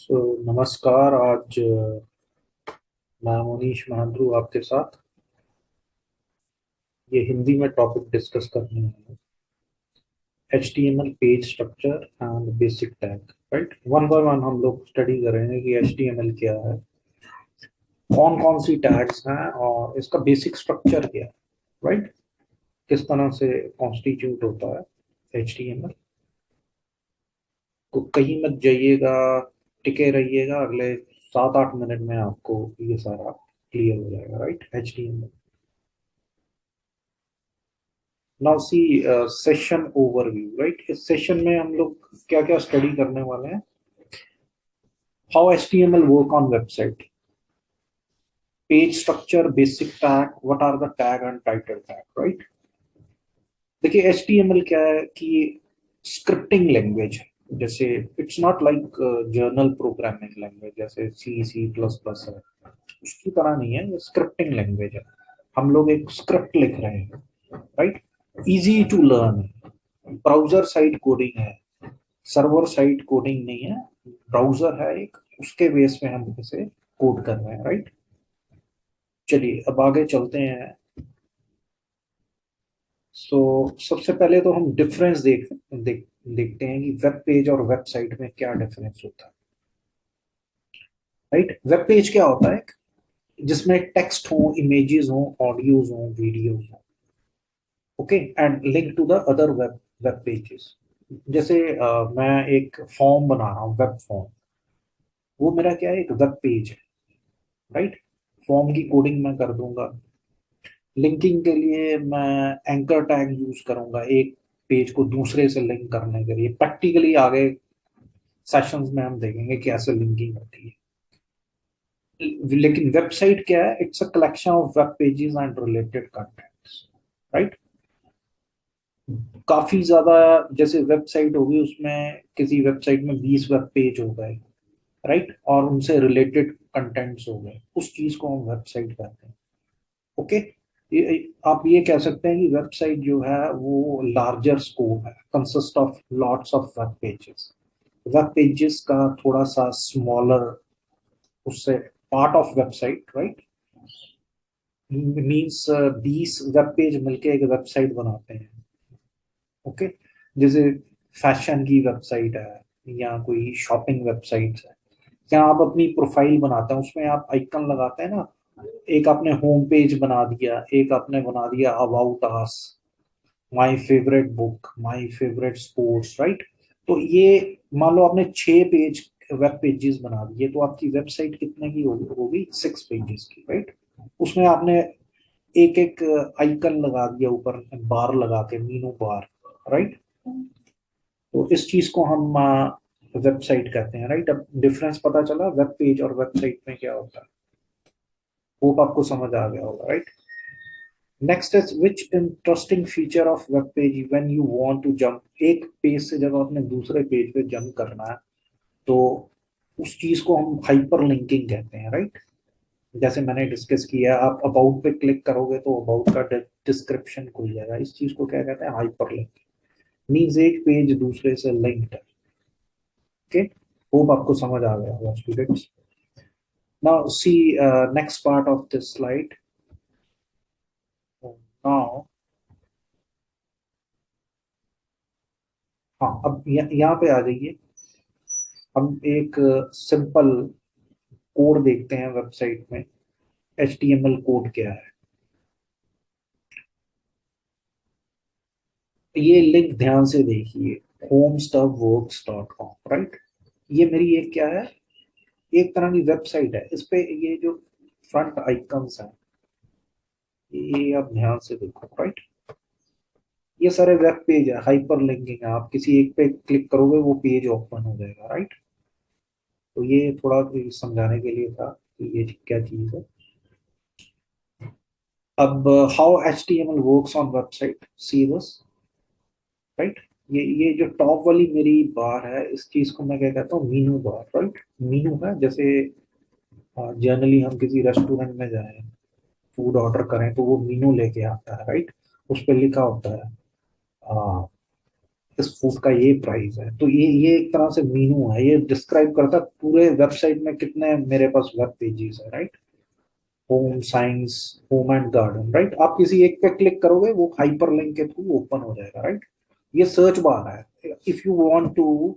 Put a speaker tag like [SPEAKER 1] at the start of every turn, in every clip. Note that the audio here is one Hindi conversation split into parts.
[SPEAKER 1] नमस्कार। आज मैं मोनीश महांद्रू आपके साथ ये हिंदी में टॉपिक डिस्कस करने हैं। HTML page structure and basic tag. Right, one by one हम लोग स्टडी करेंगे कि HTML क्या है, कौन कौन सी टैग्स हैं और इसका बेसिक स्ट्रक्चर क्या है। राइट, किस तरह से कॉन्स्टिट्यूट होता है HTML। तो कहीं मत जाइएगा, टिके रहिएगा, अगले 7-8 मिनट में आपको ये सारा क्लियर हो जाएगा। Right, HTML। Now see session overview. Right, इस सेशन में हम लोग क्या क्या स्टडी करने वाले हैं। How HTML work on website, page structure, basic tag, what are the tag and title tag. Right, देखिए HTML क्या है कि स्क्रिप्टिंग लैंग्वेज है। जैसे it's not like general programming language जैसे C++ है, उसकी तरह नहीं है। ये स्क्रिप्टिंग लैंग्वेज है। हम लोग एक स्क्रिप्ट लिख रहे हैं। राइट, इजी टू लर्न है, ब्राउजर साइड कोडिंग है, सर्वर साइड कोडिंग नहीं है। ब्राउजर है एक, उसके बेस पे हम इसे कोड कर रहे हैं। राइट, चलिए अब आगे चलते हैं। सो सबसे पहले तो हम डिफरेंस देखते हैं कि वेब पेज और वेबसाइट में क्या डिफरेंस होता है। राइट, वेब पेज क्या होता है, जिसमें टेक्स्ट हो, इमेजेस हो, ऑडियोज हो, वीडियोज हो। Okay, and link to the other web pages. जैसे मैं एक फॉर्म बना रहा हूँ, वेब फॉर्म, वो मेरा क्या है, एक वेब पेज है। राइट, फॉर्म की कोडिंग मैं कर दूंगा। लिंकिंग के लिए मैं एंकर टैग यूज करूंगा, एक पेज को दूसरे से लिंक करने के लिए। प्रैक्टिकली आगे सेशंस में हम देखेंगे कि ऐसे लिंकिंग होती है। लेकिन वेबसाइट क्या है, it's a collection of web pages and related contents. Right, काफी ज्यादा, जैसे वेबसाइट होगी उसमें किसी वेबसाइट में 20 वेब पेज हो गए। राइट, और उनसे रिलेटेड कंटेंट्स हो गए, उस चीज को हम वेबसाइट कहते हैं। ओके, आप ये कह सकते हैं कि वेबसाइट जो है वो लार्जर स्कोप है, consist of lots of web pages. Web pages का थोड़ा सा स्मॉलर, उससे part of website. Right, means 20 web page मिलके एक वेबसाइट बनाते हैं। ओके, जैसे फैशन की वेबसाइट है या कोई शॉपिंग वेबसाइट है, या आप अपनी प्रोफाइल बनाते हैं, उसमें आप आइकन लगाते हैं ना। एक आपने होम पेज बना दिया, एक आपने बना दिया about us, my favourite book, my favourite sports. Right, तो ये मान लो आपने 6 पेज वेब पेजेस बना दिए, तो आपकी वेबसाइट कितने की होगी, 6 पेजेस की। राइट, उसमें आपने एक एक आइकन लगा दिया ऊपर, बार लगा के, मीनू बार। राइट, तो इस चीज को हम वेबसाइट कहते हैं। राइट, अब डिफरेंस पता चला वेब पेज और वेबसाइट में क्या होता है। होप आपको समझ आ गया होगा। Right, next is which interesting feature of web page when you want to jump, एक पेज से जब आपने दूसरे पेज पे जंप करना है, तो उस चीज को हम हाइपर लिंकिंग कहते हैं। राइट, जैसे मैंने डिस्कस किया, आप अबाउट पे क्लिक करोगे तो अबाउट का डिस्क्रिप्शन खुल जाएगा। इस चीज को क्या कहते हैं, हाइपर लिंकिंग। मीन्स एक पेज दूसरे से लिंक्ड है। ओके, होप आपको समझ आ गया होगा students. Now see next part of this slide. Now, हाँ, अब यहाँ पे आ जाइए। हम एक सिंपल कोड देखते हैं वेबसाइट में। HTML कोड क्या है, ये लिंक ध्यान से देखिए, homestufworks.com। राइट, ये मेरी एक क्या है, एक तरह की वेबसाइट है। इस पे ये जो फ्रंट आइकन्स हैं, ये आप ध्यान से देखो। राइट, ये सारे वेब पेज है, हाइपर लिंकिंग है। आप किसी एक पे क्लिक करोगे वो पेज ओपन हो जाएगा। राइट, तो ये थोड़ा समझाने के लिए था कि ये क्या चीज है। अब how HTML works on website, see this. Right, ये जो टॉप वाली मेरी बार है, इस चीज को मैं क्या कहता हूँ, मीनू बार। राइट, मीनू है, जैसे जनरली हम किसी रेस्टोरेंट में जाएं, फूड ऑर्डर करें, तो वो मीनू लेके आता है। राइट, उस पर लिखा होता है इस फूड का ये प्राइस है। तो ये एक तरह से मीनू है, ये डिस्क्राइब करता है पूरे वेबसाइट में कितने मेरे पास वेब पेजेस है, right. Home science, home and garden, right. आप किसी एक पे क्लिक करोगे वो हाइपर लिंक के थ्रू ओपन हो जाएगा, राइट। ये सर्च बार है। If you want to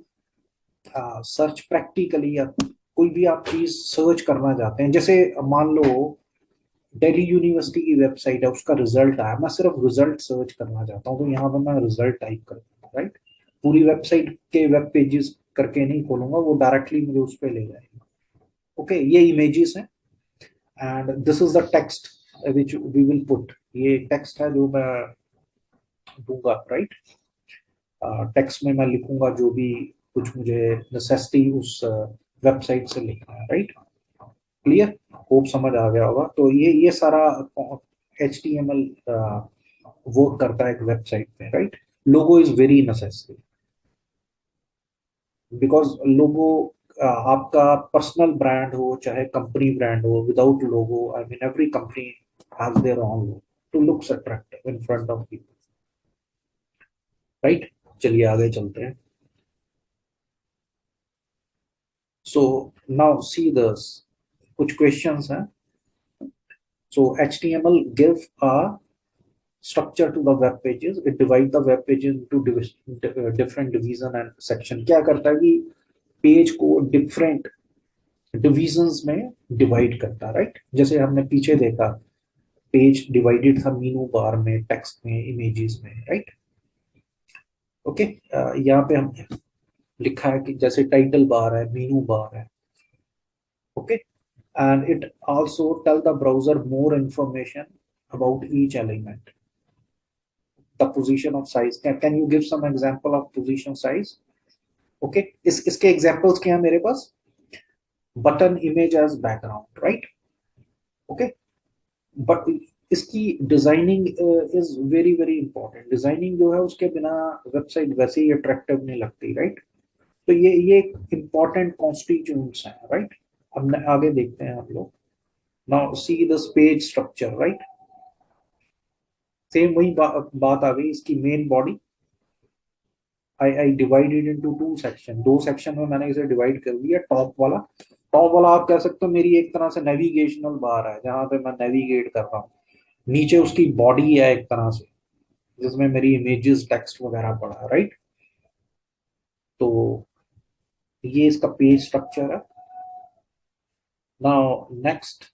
[SPEAKER 1] search practically, या कोई भी आप चीज सर्च करना चाहते हैं, जैसे मान लो दिल्ली यूनिवर्सिटी की वेबसाइट है, उसका रिजल्ट आया, मैं सिर्फ रिजल्ट सर्च करना चाहता हूँ, तो यहाँ पर मैं रिजल्ट टाइप करता हूँ, राइट। पूरी वेबसाइट के वेब पेजेस करके नहीं खोलूंगा, वो डायरेक्टली मुझे उस पर ले जाएगा। ओके, ये इमेजेस हैं and this is the text which we will put. ये टेक्स्ट है जो मैं दूंगा, राइट। टेक्स्ट में मैं लिखूंगा जो भी कुछ मुझे नेसेसिटी उस वेबसाइट से लिखना है, राइट। क्लियर, होप समझ आ गया होगा। तो ये सारा HTML वर्क करता है एक वेबसाइट पे, right. Logo is very necessary, because logo आपका पर्सनल ब्रांड हो चाहे कंपनी ब्रांड हो, without logo I mean every company has their own logo to looks attractive in front of people, right. चलिए आगे चलते हैं। सो नाउ सी दस कुछ क्वेश्चंस हैं। सो HTML give a structure to the web pages. It divide the web pages into different division and section. क्या करता है कि पेज को डिफरेंट डिविजन्स में डिवाइड करता है, राइट। जैसे हमने पीछे देखा, पेज डिवाइडेड था मीनू बार में, टेक्स्ट में, इमेजेस में, राइट। ओके, यहाँ पे हम लिखा है कि जैसे टाइटल बार है, मीनू बार है। Okay, and it also tell the browser more information about each element. The position of size, can you give some example of position size? Okay, इसके examples क्या है मेरे पास? Button image as background, right? Okay, but इसकी designing is very very important. Designing जो है उसके बिना वेबसाइट वैसे ही अट्रैक्टिव नहीं लगती, राइट। तो ये इंपॉर्टेंट कॉन्स्टिट्यूएंट्स हैं, राइट। अब आगे देखते हैं हम लोग। Now see this page structure, right. Same वही बात आ गई, इसकी main body I divided into two section, दो सेक्शन में मैंने इसे डिवाइड कर दिया। टॉप वाला आप कह सकते हो मेरी एक तरह से नेविगेशनल बार है, जहां पे मैं नेविगेट कर रहा हूँ। नीचे उसकी बॉडी है एक तरह से, जिसमें मेरी इमेजेस, टेक्स्ट वगैरह पड़ा है, राइट। तो ये इसका पेज स्ट्रक्चर है। Now next,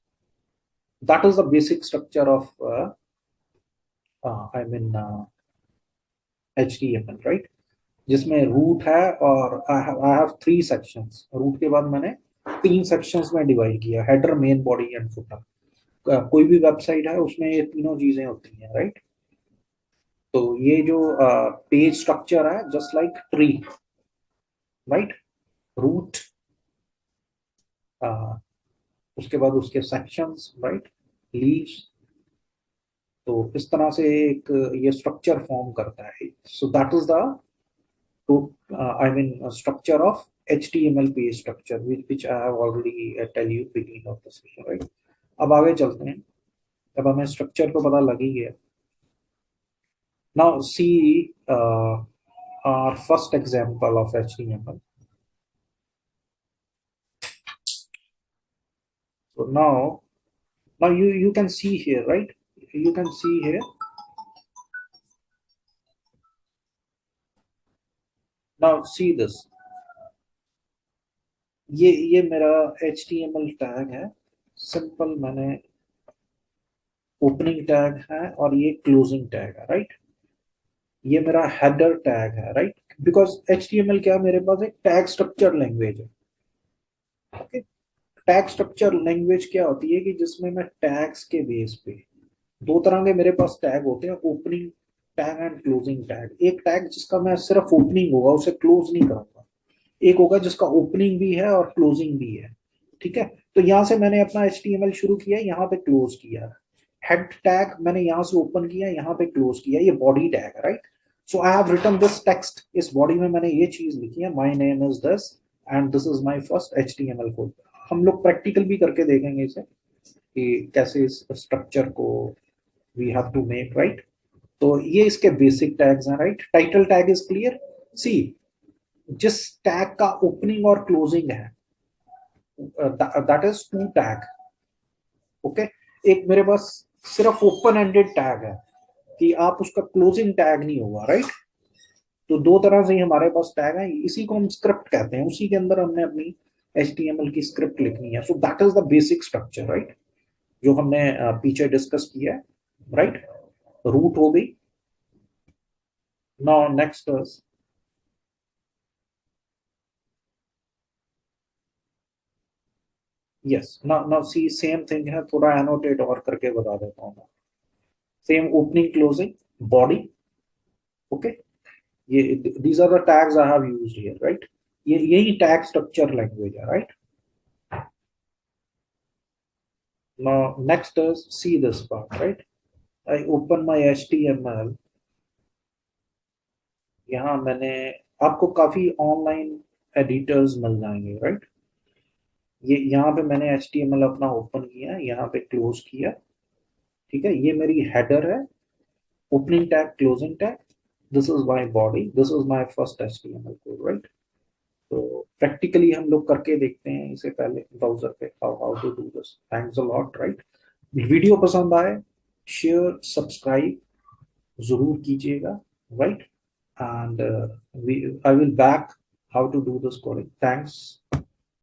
[SPEAKER 1] that is the basic structure of I mean HTML, right. जिसमें रूट है और I have three sections. Root के बाद मैंने तीन सेक्शंस में डिवाइड किया, header, main body and footer. कोई भी वेबसाइट है उसमें ये तीनों चीजें होती हैं, राइट। तो ये जो पेज स्ट्रक्चर है just like tree, right. Root, उसके बाद उसके सेक्शंस, राइट, लीव्स। तो इस तरह से एक ये स्ट्रक्चर फॉर्म करता है। So that is the I mean structure of HTML page structure which I have already tell you beginning of the session, right। अब आगे चलते हैं। अब हमें स्ट्रक्चर तो पता लग ही गया। Now see our first example of HTML. So now you can see here, right? You can see here. Now see this. ये मेरा HTML टैग है। सिंपल मैंने ओपनिंग टैग है और ये क्लोजिंग टैग है, राइट। ये मेरा हेडर टैग है, राइट। बिकॉज HTML क्या है, मेरे पास एक टैग स्ट्रक्चर लैंग्वेज है। ओके, टैग स्ट्रक्चर लैंग्वेज क्या होती है कि जिसमें मैं टैग्स के बेस पे, दो तरह के मेरे पास टैग होते हैं, opening tag and closing tag. एक टैग जिसका मैं सिर्फ ओपनिंग होगा, उसे क्लोज नहीं करूंगा। एक होगा जिसका ओपनिंग भी है और क्लोजिंग भी है, ठीक है। तो यहां से मैंने अपना HTML शुरू किया, यहाँ पे क्लोज किया। हेड टैग मैंने यहाँ से ओपन किया, यहाँ पे क्लोज किया। ये बॉडी टैग है, right. So I have written this text, इस बॉडी में मैंने ये चीज लिखी है, my name is this and this is my first HTML code. हम लोग प्रैक्टिकल भी करके देखेंगे इसे कि कैसे इस स्ट्रक्चर को we have to make, right. तो ये इसके बेसिक टैग्स हैं, right. Title tag is clear. See जिस टैग का ओपनिंग और क्लोजिंग है, that is two tag. Okay, एक मेरे पास सिर्फ ओपन एंडेड टैग है कि आप उसका क्लोजिंग टैग नहीं होगा, राइट। तो दो तरह से ही हमारे पास टैग है, इसी को हम स्क्रिप्ट कहते हैं, उसी के अंदर हमने अपनी HTML की स्क्रिप्ट लिखनी है। So that is the basic structure, right, जो हमने पीछे डिस्कस किया है, राइट। रूट हो गई। Now next, yes, now see same thing है, थोड़ा एनोटेट और करके बता देता हूँ मैं। Same opening closing body. Okay, ये these are the tags I have used here, right? ये यही टैग स्ट्रक्चर लैंग्वेज है, right. Now next is see this part, right? I open my HTML। यहाँ मैंने, आपको काफी ऑनलाइन एडिटर्स मिल जाएंगे, राइट। ये यहाँ पे मैंने HTML अपना ओपन किया, यहाँ पे क्लोज किया, ठीक है। ये मेरी हेडर है, opening tag, closing tag. This is my body, this is my first HTML code, right. तो प्रैक्टिकली हम लोग करके देखते हैं इसे पहले ब्राउजर पे, how how to do this. Thanks a lot, right. Video पसंद आए, शेयर सब्सक्राइब जरूर कीजिएगा, right. And I will back how to do this coding. Thanks.